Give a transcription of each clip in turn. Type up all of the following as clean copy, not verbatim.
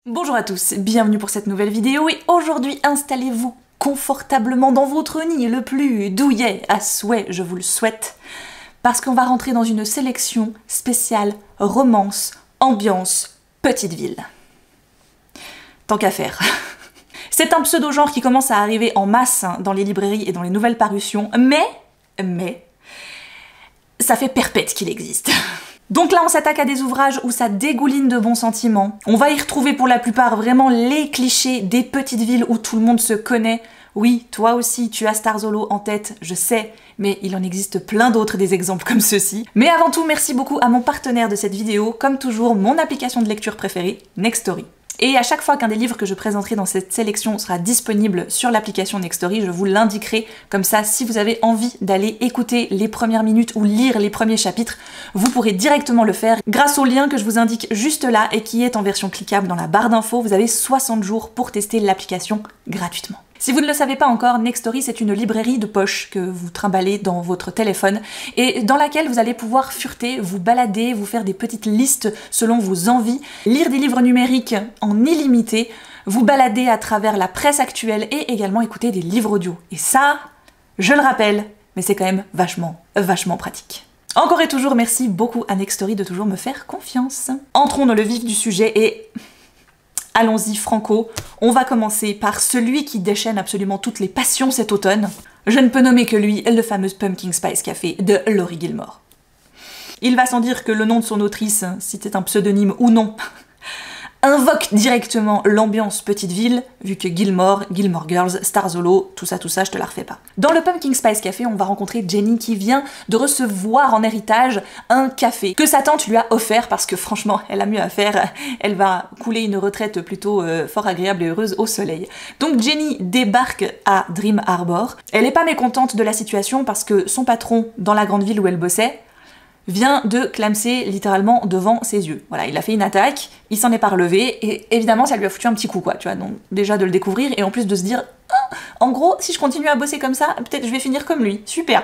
Bonjour à tous, bienvenue pour cette nouvelle vidéo et aujourd'hui installez-vous confortablement dans votre nid le plus douillet à souhait, je vous le souhaite, parce qu'on va rentrer dans une sélection spéciale romance, ambiance, petite ville. Tant qu'à faire. C'est un pseudo-genre qui commence à arriver en masse dans les librairies et dans les nouvelles parutions, mais, ça fait perpète qu'il existe. Donc là on s'attaque à des ouvrages où ça dégouline de bons sentiments. On va y retrouver pour la plupart vraiment les clichés des petites villes où tout le monde se connaît. Oui, toi aussi tu as Starzolo en tête, je sais, mais il en existe plein d'autres des exemples comme ceux-ci. Mais avant tout, merci beaucoup à mon partenaire de cette vidéo, comme toujours mon application de lecture préférée, Nextory. Et à chaque fois qu'un des livres que je présenterai dans cette sélection sera disponible sur l'application Nextory, je vous l'indiquerai, comme ça si vous avez envie d'aller écouter les premières minutes ou lire les premiers chapitres, vous pourrez directement le faire grâce au lien que je vous indique juste là et qui est en version cliquable dans la barre d'infos. Vous avez 60 jours pour tester l'application gratuitement. Si vous ne le savez pas encore, Nextory c'est une librairie de poche que vous trimballez dans votre téléphone et dans laquelle vous allez pouvoir fureter, vous balader, vous faire des petites listes selon vos envies, lire des livres numériques en illimité, vous balader à travers la presse actuelle et également écouter des livres audio. Et ça, je le rappelle, mais c'est quand même vachement pratique. Encore et toujours, merci beaucoup à Nextory de toujours me faire confiance. Entrons dans le vif du sujet et... allons-y franco, on va commencer par celui qui déchaîne absolument toutes les passions cet automne. Je ne peux nommer que lui, le fameux Pumpkin Spice Café de Laurie Gilmore. Il va sans dire que le nom de son autrice, si c'est un pseudonyme ou non, invoque directement l'ambiance petite ville, vu que Gilmore Girls, Starzolo, tout ça, je te la refais pas. Dans le Pumpkin Spice Café, on va rencontrer Jenny qui vient de recevoir en héritage un café que sa tante lui a offert parce que franchement, elle a mieux à faire, elle va couler une retraite plutôt fort agréable et heureuse au soleil. Donc Jenny débarque à Dream Harbor. Elle est pas mécontente de la situation parce que son patron, dans la grande ville où elle bossait, vient de clamser littéralement devant ses yeux. Voilà, il a fait une attaque, il s'en est pas relevé, et évidemment ça lui a foutu un petit coup quoi, tu vois, donc déjà de le découvrir, et en plus de se dire ah, en gros, si je continue à bosser comme ça, peut-être je vais finir comme lui, super.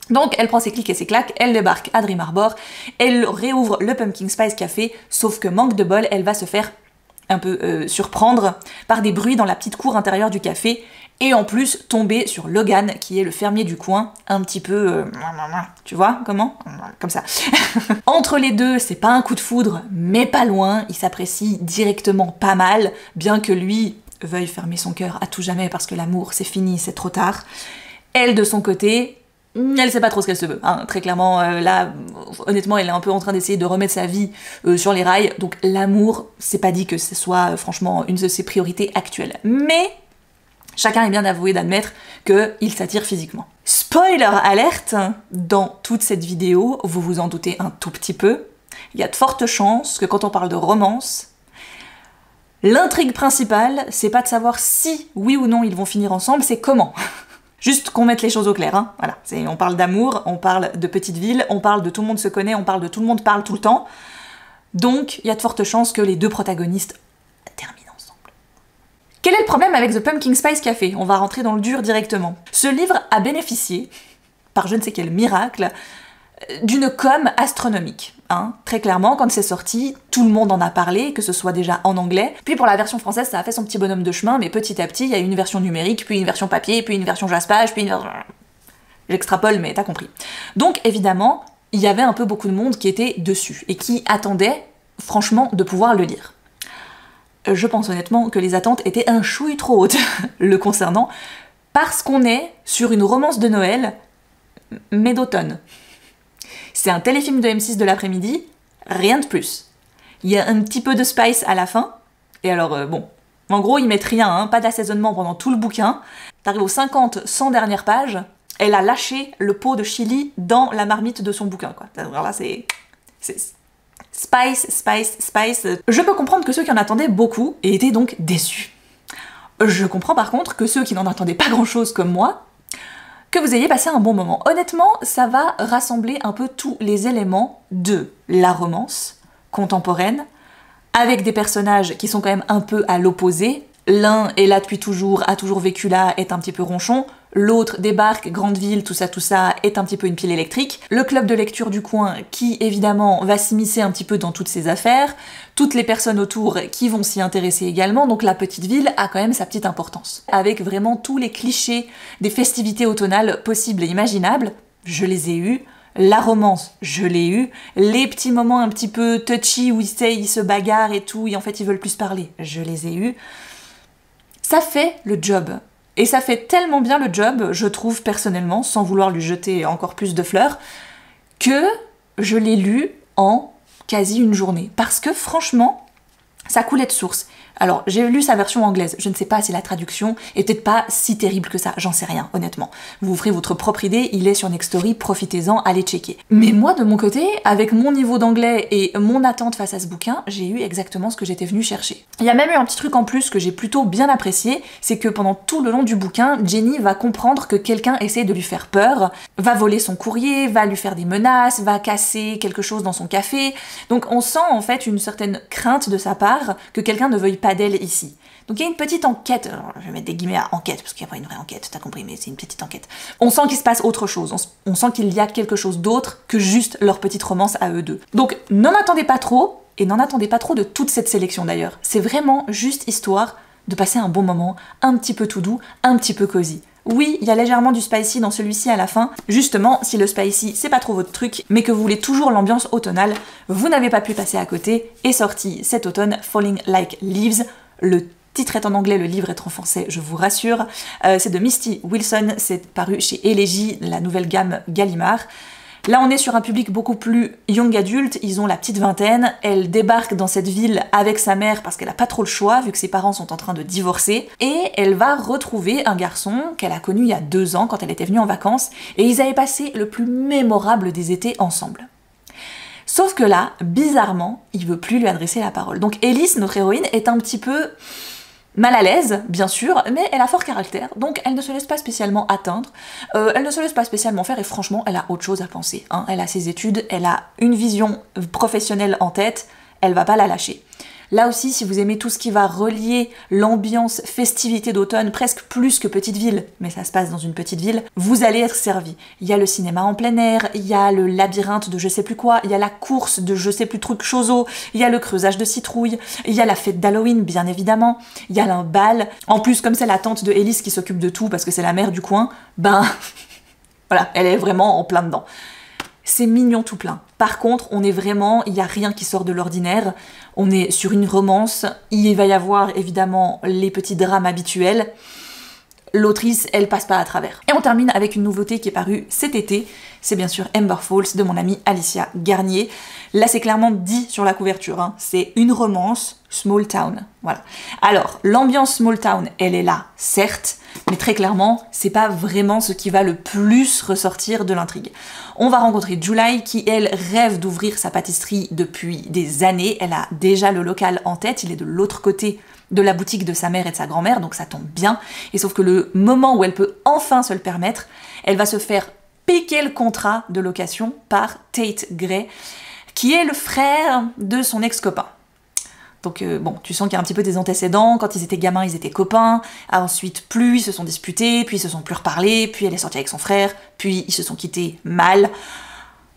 Donc elle prend ses clics et ses claques, elle débarque à Dream Harbor, elle réouvre le Pumpkin Spice Café, sauf que manque de bol, elle va se faire un peu surprendre par des bruits dans la petite cour intérieure du café, et en plus tomber sur Logan, qui est le fermier du coin, un petit peu... tu vois comment? Comme ça. Entre les deux, c'est pas un coup de foudre, mais pas loin, ils s'apprécient directement pas mal, bien que lui veuille fermer son cœur à tout jamais parce que l'amour c'est fini, c'est trop tard. Elle de son côté, elle sait pas trop ce qu'elle se veut, hein. Très clairement, là, honnêtement, elle est un peu en train d'essayer de remettre sa vie sur les rails, donc l'amour, c'est pas dit que ce soit franchement une de ses priorités actuelles. Mais chacun est bien avoué d'admettre qu'il s'attire physiquement. Spoiler alerte, dans toute cette vidéo, vous vous en doutez un tout petit peu, il y a de fortes chances que quand on parle de romance, l'intrigue principale, c'est pas de savoir si, oui ou non, ils vont finir ensemble, c'est comment. Juste qu'on mette les choses au clair, hein. Voilà. On parle d'amour, on parle de petite ville, on parle de tout le monde se connaît, on parle de tout le monde parle tout le temps. Donc, il y a de fortes chances que les deux protagonistes terminent ensemble. Quel est le problème avec The Pumpkin Spice Café? On va rentrer dans le dur directement. Ce livre a bénéficié, par je ne sais quel miracle, d'une com astronomique. Hein. Très clairement, quand c'est sorti, tout le monde en a parlé, que ce soit déjà en anglais. Puis pour la version française, ça a fait son petit bonhomme de chemin, mais petit à petit, il y a une version numérique, puis une version papier, puis une version jaspage, puis une version... J'extrapole, mais t'as compris. Donc évidemment, il y avait un peu beaucoup de monde qui était dessus, et qui attendait, franchement, de pouvoir le lire. Je pense honnêtement que les attentes étaient un chouille trop hautes le concernant, parce qu'on est sur une romance de Noël, mais d'automne. C'est un téléfilm de M6 de l'après-midi, rien de plus. Il y a un petit peu de spice à la fin, et alors bon, en gros ils mettent rien, hein, pas d'assaisonnement pendant tout le bouquin, t'arrives aux 50-100 dernières pages, elle a lâché le pot de chili dans la marmite de son bouquin, quoi. Alors là c'est... Spice. Je peux comprendre que ceux qui en attendaient beaucoup et étaient donc déçus. Je comprends par contre que ceux qui n'en attendaient pas grand-chose comme moi, que vous ayez passé un bon moment. Honnêtement, ça va rassembler un peu tous les éléments de la romance contemporaine, avec des personnages qui sont quand même un peu à l'opposé, L'un est là depuis toujours, a toujours vécu là, est un petit peu ronchon. L'autre débarque, grande ville, tout ça, est un petit peu une pile électrique. Le club de lecture du coin qui, évidemment, va s'immiscer un petit peu dans toutes ces affaires. Toutes les personnes autour qui vont s'y intéresser également. Donc la petite ville a quand même sa petite importance. Avec vraiment tous les clichés des festivités automnales possibles et imaginables, je les ai eus. La romance, je l'ai eu. Les petits moments un petit peu touchy où ils se bagarrent et tout, et en fait ils veulent plus parler, je les ai eus. Ça fait le job. Et ça fait tellement bien le job, je trouve personnellement, sans vouloir lui jeter encore plus de fleurs, que je l'ai lu en quasi une journée. Parce que franchement, ça coulait de source. Alors, j'ai lu sa version anglaise, je ne sais pas si la traduction est peut-être pas si terrible que ça, j'en sais rien, honnêtement. Vous vous ferez votre propre idée, il est sur Nextory, profitez-en, allez checker. Mais moi, de mon côté, avec mon niveau d'anglais et mon attente face à ce bouquin, j'ai eu exactement ce que j'étais venue chercher. Il y a même eu un petit truc en plus que j'ai plutôt bien apprécié, c'est que pendant tout le long du bouquin, Jenny va comprendre que quelqu'un essaie de lui faire peur, va voler son courrier, va lui faire des menaces, va casser quelque chose dans son café. Donc on sent en fait une certaine crainte de sa part que quelqu'un ne veuille pas d'elle ici. Donc il y a une petite enquête, alors, je vais mettre des guillemets à enquête, parce qu'il n'y a pas une vraie enquête, t'as compris, mais c'est une petite enquête. On sent qu'il se passe autre chose, on sent qu'il y a quelque chose d'autre que juste leur petite romance à eux deux. Donc n'en attendez pas trop, et n'en attendez pas trop de toute cette sélection d'ailleurs. C'est vraiment juste histoire de passer un bon moment, un petit peu tout doux, un petit peu cosy. Oui, il y a légèrement du spicy dans celui-ci à la fin. Justement, si le spicy c'est pas trop votre truc, mais que vous voulez toujours l'ambiance automnale, vous n'avez pas pu passer à côté, est sorti cet automne Falling Like Leaves. Le titre est en anglais, le livre est en français, je vous rassure. C'est de Misty Wilson, c'est paru chez Elegy, la nouvelle gamme Gallimard. Là, on est sur un public beaucoup plus young adulte, ils ont la petite vingtaine, elle débarque dans cette ville avec sa mère parce qu'elle a pas trop le choix vu que ses parents sont en train de divorcer, et elle va retrouver un garçon qu'elle a connu il y a 2 ans quand elle était venue en vacances, et ils avaient passé le plus mémorable des étés ensemble. Sauf que là, bizarrement, il veut plus lui adresser la parole. Donc Elise, notre héroïne, est un petit peu mal à l'aise, bien sûr, mais elle a fort caractère, donc elle ne se laisse pas spécialement atteindre, elle ne se laisse pas spécialement faire, et franchement, elle a autre chose à penser. Hein. Elle a ses études, elle a une vision professionnelle en tête, elle va pas la lâcher. Là aussi, si vous aimez tout ce qui va relier l'ambiance festivité d'automne, presque plus que petite ville, mais ça se passe dans une petite ville, vous allez être servi. Il y a le cinéma en plein air, il y a le labyrinthe de je sais plus quoi, il y a la course de je sais plus truc choseau, il y a le creusage de citrouilles, il y a la fête d'Halloween, bien évidemment, il y a un bal. En plus, comme c'est la tante de Elise qui s'occupe de tout parce que c'est la mère du coin, ben voilà, elle est vraiment en plein dedans. C'est mignon tout plein. Par contre, on est vraiment, il n'y a rien qui sort de l'ordinaire. On est sur une romance. Il va y avoir évidemment les petits drames habituels. L'autrice, elle passe pas à travers. Et on termine avec une nouveauté qui est parue cet été. C'est bien sûr Ember Falls de mon amie Alicia Garnier. Là, c'est clairement dit sur la couverture. Hein. C'est une romance small town. Voilà. Alors, l'ambiance small town, elle est là, certes, mais très clairement, c'est pas vraiment ce qui va le plus ressortir de l'intrigue. On va rencontrer July qui, elle, rêve d'ouvrir sa pâtisserie depuis des années. Elle a déjà le local en tête, il est de l'autre côté de la boutique de sa mère et de sa grand-mère, donc ça tombe bien. Et sauf que le moment où elle peut enfin se le permettre, elle va se faire piquer le contrat de location par Tate Gray, qui est le frère de son ex-copain. Donc bon, tu sens qu'il y a un petit peu des antécédents, quand ils étaient gamins, ils étaient copains, ensuite plus ils se sont disputés, puis ils se sont plus reparlés, puis elle est sortie avec son frère, puis ils se sont quittés mal.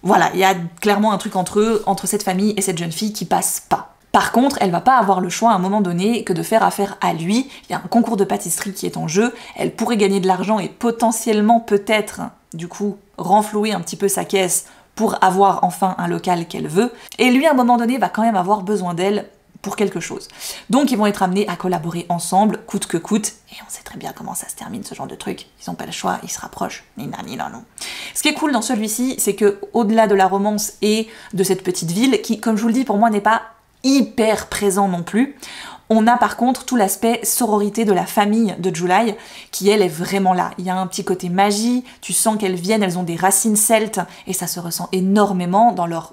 Voilà, il y a clairement un truc entre eux, entre cette famille et cette jeune fille qui passe pas. Par contre, elle va pas avoir le choix à un moment donné que de faire affaire à lui. Il y a un concours de pâtisserie qui est en jeu, elle pourrait gagner de l'argent et potentiellement peut-être, du coup, renflouer un petit peu sa caisse pour avoir enfin un local qu'elle veut. Et lui, à un moment donné, va quand même avoir besoin d'elle pour quelque chose. Donc ils vont être amenés à collaborer ensemble, coûte que coûte, et on sait très bien comment ça se termine ce genre de truc. Ils n'ont pas le choix, ils se rapprochent, ni non. Ce qui est cool dans celui-ci, c'est que au-delà de la romance et de cette petite ville, qui, comme je vous le dis, pour moi n'est pas hyper présent non plus, on a par contre tout l'aspect sororité de la famille de July, qui elle est vraiment là. Il y a un petit côté magie, tu sens qu'elles viennent, elles ont des racines celtes, et ça se ressent énormément dans leur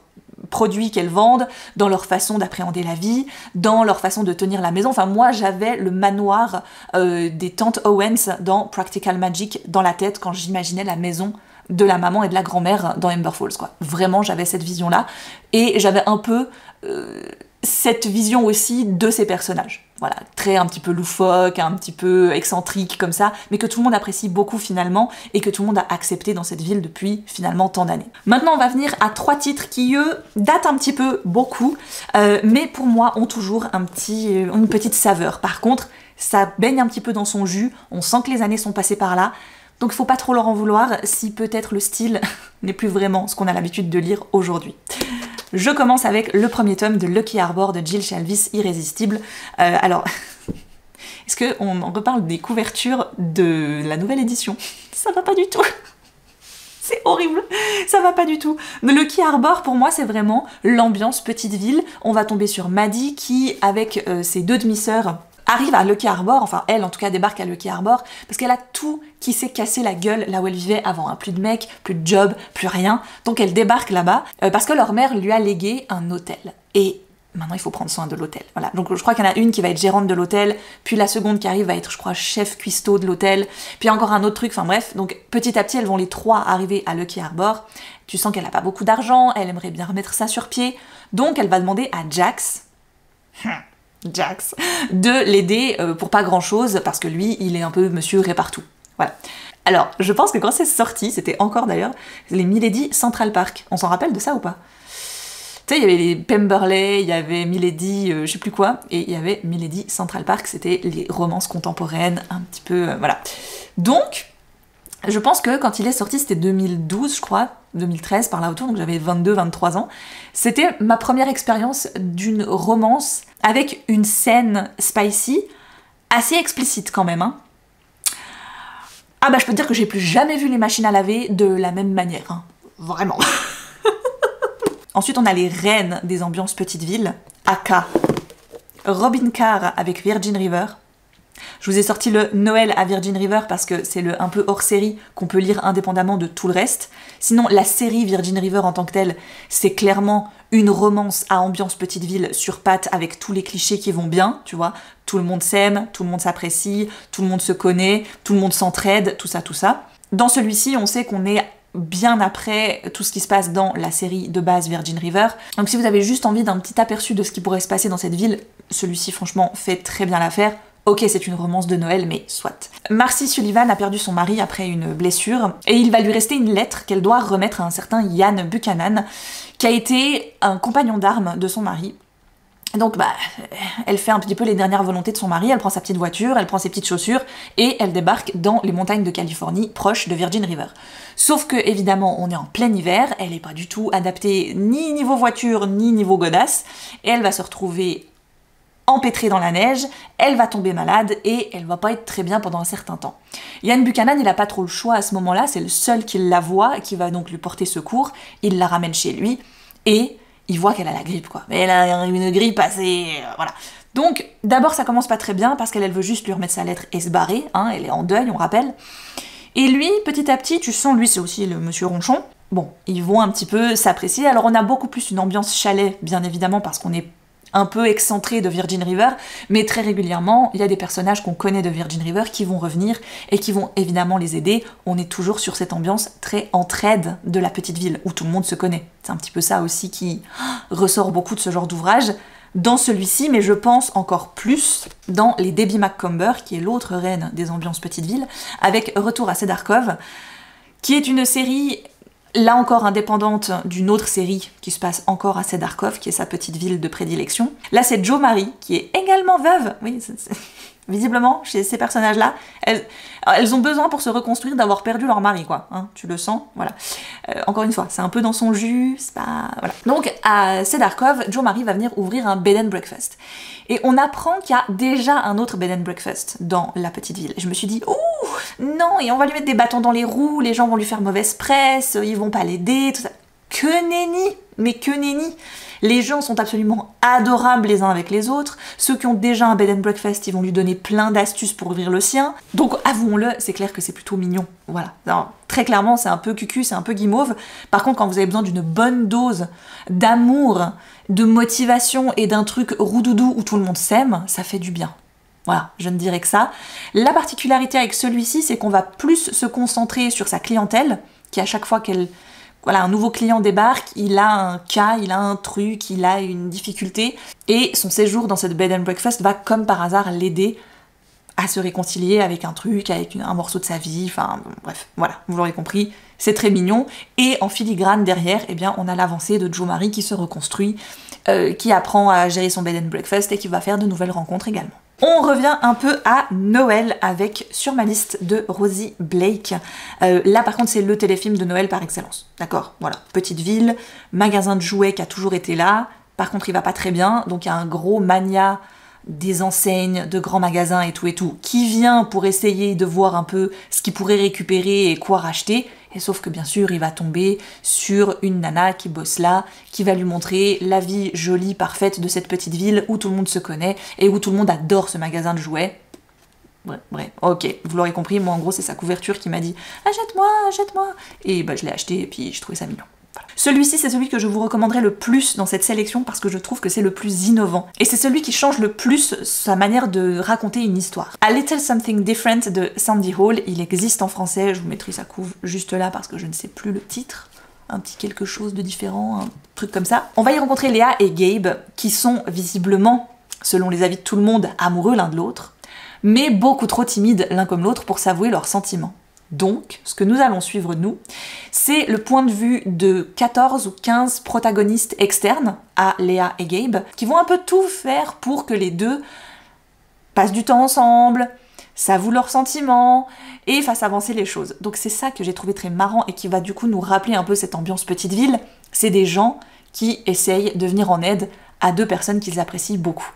produits qu'elles vendent, dans leur façon d'appréhender la vie, dans leur façon de tenir la maison. Enfin, moi, j'avais le manoir des tantes Owens dans Practical Magic dans la tête quand j'imaginais la maison de la maman et de la grand-mère dans Ember Falls, quoi. Vraiment, j'avais cette vision-là. Et j'avais un peu cette vision aussi de ces personnages. Voilà, très un petit peu loufoque, un petit peu excentrique comme ça, mais que tout le monde apprécie beaucoup finalement et que tout le monde a accepté dans cette ville depuis finalement tant d'années. Maintenant on va venir à 3 titres qui eux datent un petit peu beaucoup, mais pour moi ont toujours une petite saveur. Par contre, ça baigne un petit peu dans son jus, on sent que les années sont passées par là, donc il faut pas trop leur en vouloir si peut-être le style n'est plus vraiment ce qu'on a l'habitude de lire aujourd'hui. Je commence avec le premier tome de Lucky Arbor de Jill Shalvis, Irrésistible. Alors, est-ce qu'on en reparle des couvertures de la nouvelle édition? Ça va pas du tout. C'est horrible, ça va pas du tout. Lucky Arbor, pour moi, c'est vraiment l'ambiance petite ville. On va tomber sur Maddie qui, avec ses 2 demi-sœurs, arrive à Lucky Arbor, enfin elle en tout cas débarque à Lucky Arbor, parce qu'elle a tout qui s'est cassé la gueule là où elle vivait avant, hein. Plus de mec, plus de job, plus rien, donc elle débarque là-bas, parce que leur mère lui a légué un hôtel, et maintenant il faut prendre soin de l'hôtel, voilà. Donc je crois qu'il y en a une qui va être gérante de l'hôtel, puis la seconde qui arrive va être je crois chef cuistot de l'hôtel, puis encore un autre truc, enfin bref, donc petit à petit elles vont les 3 arriver à Lucky Arbor, tu sens qu'elle a pas beaucoup d'argent, elle aimerait bien remettre ça sur pied, donc elle va demander à Jax, de l'aider pour pas grand chose, parce que lui, il est un peu monsieur Répartout. Voilà. Alors, je pense que quand c'est sorti, c'était encore d'ailleurs les Milady Central Park. On s'en rappelle de ça ou pas? Tu sais, il y avait les Pemberley, il y avait Milady, je sais plus quoi, et il y avait Milady Central Park, c'était les romances contemporaines, un petit peu, voilà. Donc, je pense que quand il est sorti, c'était 2012, je crois, 2013 par là autour, donc j'avais 22-23 ans. C'était ma première expérience d'une romance avec une scène spicy, assez explicite quand même, hein. Ah bah je peux te dire que j'ai plus jamais vu les machines à laver de la même manière, hein. Vraiment. Ensuite on a les reines des ambiances petite ville, aka Robin Carr avec Virgin River. Je vous ai sorti le Noël à Virgin River parce que c'est le un peu hors série qu'on peut lire indépendamment de tout le reste. Sinon, la série Virgin River en tant que telle, c'est clairement une romance à ambiance petite ville sur pattes avec tous les clichés qui vont bien, tu vois. Tout le monde s'aime, tout le monde s'apprécie, tout le monde se connaît, tout le monde s'entraide, tout ça, tout ça. Dans celui-ci, on sait qu'on est bien après tout ce qui se passe dans la série de base Virgin River. Donc si vous avez juste envie d'un petit aperçu de ce qui pourrait se passer dans cette ville, celui-ci franchement fait très bien l'affaire. Ok, c'est une romance de Noël, mais soit. Marcy Sullivan a perdu son mari après une blessure, et il va lui rester une lettre qu'elle doit remettre à un certain Ian Buchanan, qui a été un compagnon d'armes de son mari. Donc bah, elle fait un petit peu les dernières volontés de son mari, elle prend sa petite voiture, elle prend ses petites chaussures, et elle débarque dans les montagnes de Californie, proches de Virgin River. Sauf que, évidemment, on est en plein hiver, elle n'est pas du tout adaptée ni niveau voiture, ni niveau godasse, et elle va se retrouver empêtrée dans la neige, elle va tomber malade et elle va pas être très bien pendant un certain temps. Ian Buchanan, il a pas trop le choix à ce moment-là, c'est le seul qui la voit, qui va donc lui porter secours, il la ramène chez lui et il voit qu'elle a la grippe, quoi. Mais elle a une grippe assez... voilà. Donc, d'abord, ça commence pas très bien parce qu'elle veut juste lui remettre sa lettre et se barrer, hein, elle est en deuil, on rappelle. Et lui, petit à petit, tu sens, lui, c'est aussi le monsieur Ronchon, bon, ils vont un petit peu s'apprécier. Alors, on a beaucoup plus une ambiance chalet, bien évidemment, parce qu'on est un peu excentré de Virgin River, mais très régulièrement, il y a des personnages qu'on connaît de Virgin River qui vont revenir et qui vont évidemment les aider. On est toujours sur cette ambiance très entraide de la petite ville, où tout le monde se connaît. C'est un petit peu ça aussi qui ressort beaucoup de ce genre d'ouvrage. Dans celui-ci, mais je pense encore plus dans les Debbie McComber, qui est l'autre reine des ambiances petite ville, avec Retour à Cedar Cove, qui est une série... là encore indépendante d'une autre série qui se passe encore à Cedar Cove, qui est sa petite ville de prédilection. Là, c'est Jo Marie, qui est également veuve. Oui, visiblement, chez ces personnages-là, elles ont besoin pour se reconstruire d'avoir perdu leur mari, quoi. Hein, tu le sens, voilà. Encore une fois, c'est un peu dans son jus, c'est pas... voilà. Donc, à Cedar Cove, Jo Marie va venir ouvrir un bed and breakfast. Et on apprend qu'il y a déjà un autre bed and breakfast dans la petite ville. Et je me suis dit, ouh, non, et on va lui mettre des bâtons dans les roues, les gens vont lui faire mauvaise presse, ils vont pas l'aider, tout ça. Que nenni, mais que nenni. Les gens sont absolument adorables les uns avec les autres. Ceux qui ont déjà un bed and breakfast, ils vont lui donner plein d'astuces pour ouvrir le sien. Donc avouons-le, c'est clair que c'est plutôt mignon. Voilà. Alors, très clairement, c'est un peu cucu, c'est un peu guimauve. Par contre, quand vous avez besoin d'une bonne dose d'amour, de motivation et d'un truc roudoudou où tout le monde s'aime, ça fait du bien. Voilà, je ne dirais que ça. La particularité avec celui-ci, c'est qu'on va plus se concentrer sur sa clientèle, qui à chaque fois qu'elle voilà, un nouveau client débarque, il a un cas, il a un truc, il a une difficulté, et son séjour dans cette bed and breakfast va comme par hasard l'aider à se réconcilier avec un truc, avec un morceau de sa vie, enfin bref, voilà, vous l'aurez compris, c'est très mignon. Et en filigrane derrière, eh bien, on a l'avancée de Joe Marie qui se reconstruit, qui apprend à gérer son bed and breakfast et qui va faire de nouvelles rencontres également. On revient un peu à Noël avec Sur ma liste de Rosie Blake. Là par contre c'est le téléfilm de Noël par excellence, d'accord? Voilà, petite ville, magasin de jouets qui a toujours été là, par contre il va pas très bien, donc il y a un gros mania des enseignes, de grands magasins et tout, qui vient pour essayer de voir un peu ce qu'il pourrait récupérer et quoi racheter, et sauf que bien sûr il va tomber sur une nana qui bosse là, qui va lui montrer la vie jolie, parfaite de cette petite ville où tout le monde se connaît et où tout le monde adore ce magasin de jouets. Bref, ok, vous l'aurez compris, moi en gros c'est sa couverture qui m'a dit « Achète-moi, achète-moi !» Et bah je l'ai acheté et puis je trouvais ça mignon. Voilà. Celui-ci, c'est celui que je vous recommanderais le plus dans cette sélection parce que je trouve que c'est le plus innovant. Et c'est celui qui change le plus sa manière de raconter une histoire. A Little Something Different de Sandy Hall, il existe en français, je vous mettrai sa couve juste là parce que je ne sais plus le titre. Un petit quelque chose de différent, un truc comme ça. On va y rencontrer Léa et Gabe, qui sont visiblement, selon les avis de tout le monde, amoureux l'un de l'autre, mais beaucoup trop timides l'un comme l'autre pour s'avouer leurs sentiments. Donc, ce que nous allons suivre, nous, c'est le point de vue de 14 ou 15 protagonistes externes à Léa et Gabe, qui vont un peu tout faire pour que les deux passent du temps ensemble, s'avouent leurs sentiments et fassent avancer les choses. Donc c'est ça que j'ai trouvé très marrant et qui va du coup nous rappeler un peu cette ambiance petite ville. C'est des gens qui essayent de venir en aide à deux personnes qu'ils apprécient beaucoup.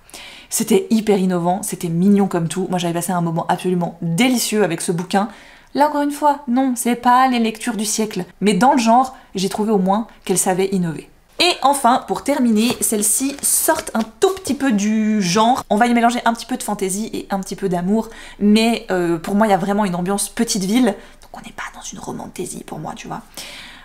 C'était hyper innovant, c'était mignon comme tout. Moi j'avais passé un moment absolument délicieux avec ce bouquin. Là encore une fois, non, c'est pas les lectures du siècle. Mais dans le genre, j'ai trouvé au moins qu'elle savait innover. Et enfin, pour terminer, celles-ci sortent un tout petit peu du genre. On va y mélanger un petit peu de fantaisie et un petit peu d'amour, mais pour moi, il y a vraiment une ambiance petite ville, donc on n'est pas dans une romantaisie pour moi, tu vois.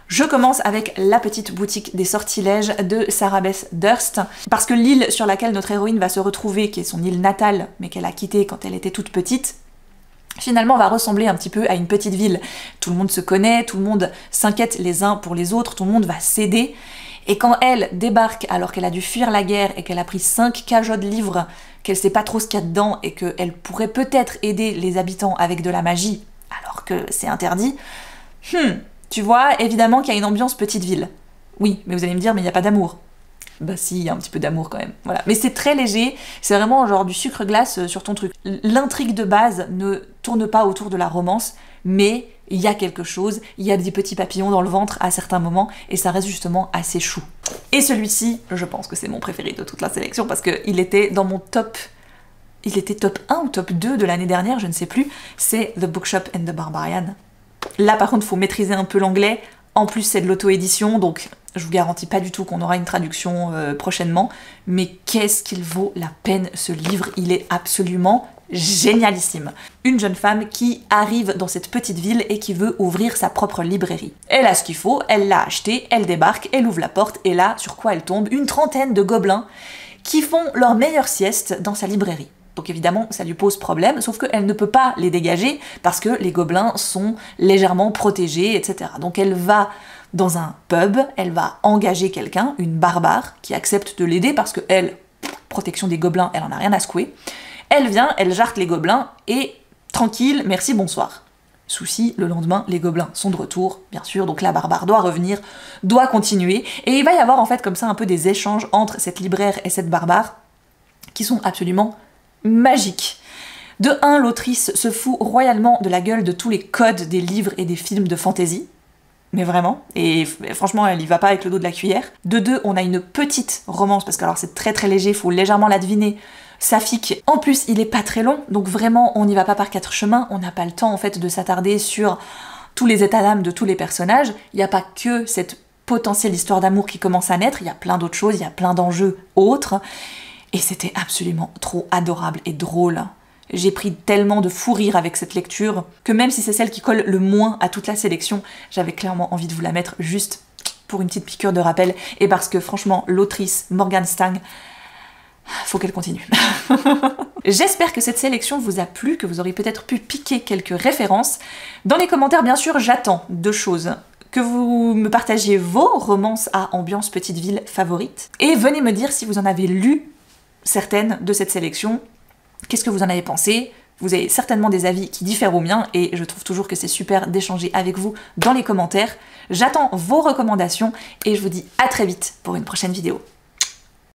Je commence avec La petite boutique des sortilèges de Sarah Beth Durst, parce que l'île sur laquelle notre héroïne va se retrouver, qui est son île natale, mais qu'elle a quittée quand elle était toute petite, finalement va ressembler un petit peu à une petite ville. Tout le monde se connaît, tout le monde s'inquiète les uns pour les autres, tout le monde va s'aider. Et quand elle débarque alors qu'elle a dû fuir la guerre et qu'elle a pris 5 cajots de livres, qu'elle sait pas trop ce qu'il y a dedans et qu'elle pourrait peut-être aider les habitants avec de la magie, alors que c'est interdit, tu vois, évidemment qu'il y a une ambiance petite ville. Oui, mais vous allez me dire, mais il n'y a pas d'amour. Bah si, il y a un petit peu d'amour quand même. Voilà. Mais c'est très léger, c'est vraiment genre du sucre glace sur ton truc. L'intrigue de base ne tourne pas autour de la romance, mais il y a quelque chose, il y a des petits papillons dans le ventre à certains moments, et ça reste justement assez chou. Et celui-ci, je pense que c'est mon préféré de toute la sélection, parce qu'il était dans mon top... Il était top 1 ou top 2 de l'année dernière, je ne sais plus, c'est The Bookshop and the Barbarian. Là par contre, il faut maîtriser un peu l'anglais. En plus, c'est de l'auto-édition, donc je vous garantis pas du tout qu'on aura une traduction prochainement, mais qu'est-ce qu'il vaut la peine ce livre, il est absolument génialissime. Une jeune femme qui arrive dans cette petite ville et qui veut ouvrir sa propre librairie. Elle a ce qu'il faut, elle l'a acheté, elle débarque, elle ouvre la porte, et là, sur quoi elle tombe? Une trentaine de gobelins qui font leur meilleure sieste dans sa librairie. Donc évidemment, ça lui pose problème, sauf qu'elle ne peut pas les dégager parce que les gobelins sont légèrement protégés, etc. Donc elle va dans un pub, elle va engager quelqu'un, une barbare, qui accepte de l'aider parce que elle, protection des gobelins, elle en a rien à secouer. Elle vient, elle jarque les gobelins et tranquille, merci, bonsoir. Souci, le lendemain, les gobelins sont de retour, bien sûr, donc la barbare doit revenir, doit continuer, et il va y avoir en fait comme ça un peu des échanges entre cette libraire et cette barbare qui sont absolument magique. De 1, l'autrice se fout royalement de la gueule de tous les codes des livres et des films de fantasy, mais vraiment, et franchement elle y va pas avec le dos de la cuillère. De 2, on a une petite romance, parce que alors c'est très très léger, faut légèrement la deviner, saphique. En plus il est pas très long, donc vraiment on n'y va pas par 4 chemins, on n'a pas le temps en fait de s'attarder sur tous les états d'âme de tous les personnages, il n'y a pas que cette potentielle histoire d'amour qui commence à naître, il y a plein d'autres choses, il y a plein d'enjeux autres, et c'était absolument trop adorable et drôle. J'ai pris tellement de fou rire avec cette lecture que même si c'est celle qui colle le moins à toute la sélection, j'avais clairement envie de vous la mettre juste pour une petite piqûre de rappel et parce que franchement, l'autrice Morgan Stang, faut qu'elle continue. J'espère que cette sélection vous a plu, que vous aurez peut-être pu piquer quelques références. Dans les commentaires, bien sûr, j'attends 2 choses. que vous me partagiez vos romances à ambiance petite ville favorites. Et venez me dire si vous en avez lu certaines de cette sélection. Qu'est-ce que vous en avez pensé? Vous avez certainement des avis qui diffèrent aux miens et je trouve toujours que c'est super d'échanger avec vous dans les commentaires. J'attends vos recommandations et je vous dis à très vite pour une prochaine vidéo.